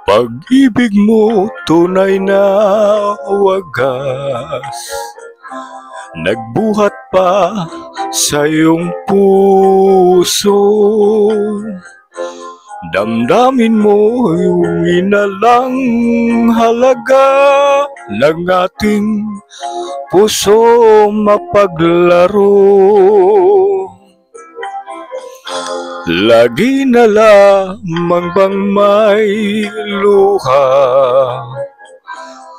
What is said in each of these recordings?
Pag-ibig mo tunay na wagas, nagbuhat pa sa iyong puso. Damdamin mo yung inalang halaga ng ating puso mapaglaro. Lagi na lamang bang may luha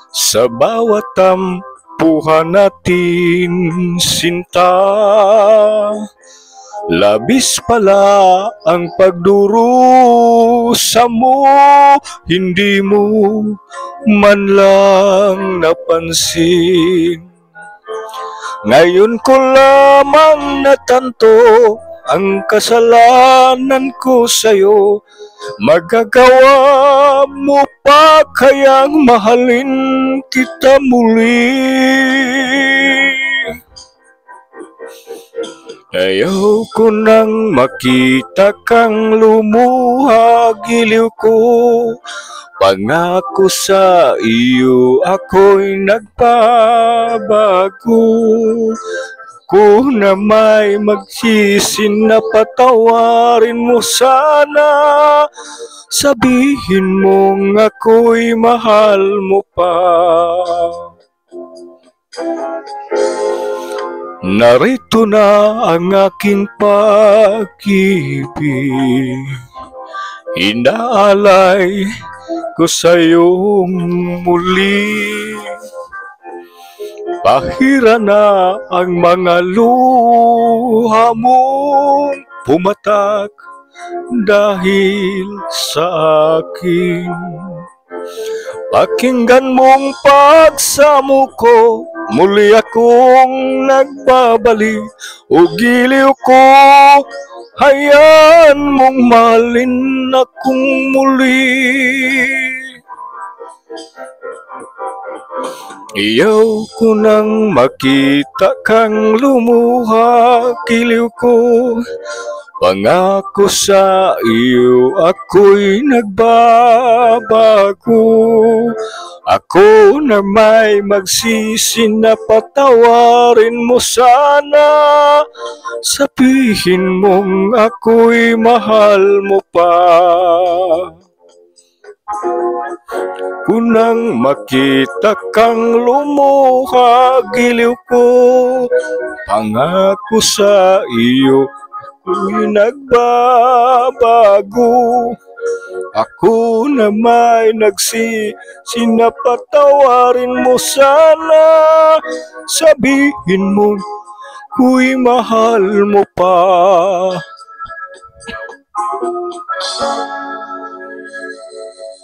sa bawat tampuhan natin, sinta? Labis pala ang pagdurusa mo, hindi mo man lang napansin. Ngayon ko lamang natanto ang kasalanan ko sa'yo. Magagawa mo pa kayang mahalin kita muli? Ayaw ko nang makita kang lumuha, giliw ko. Pangako sa iyo ako'y nagbabago. Ko na may magsisi na patawarin mo sana. Sabihin mong ako'y mahal mo pa. Narito na ang aking pag-ibig, inaalay ko sa'yo muli. Pahira na ang mga luha mong pumatak dahil sa akin. Pakinggan mong pagsamo ko, muli akong nagbabalik. O giliw ko, hayaan mong mahalin akong muli. Iyaw ko nang makita kang lumuha, giliw ko. Pangako sa iyo ako'y nagbabago. Ako na may magsisi na patawarin mo sana. Sabihin mong ako'y mahal mo pa. Kunang makita kang lumuha, giliw ko. Pangako sa iyo ako'y nagbabago. Ako na may nagsisi na patawarin mo sana. Sabihin mo ako'y mahal mo pa.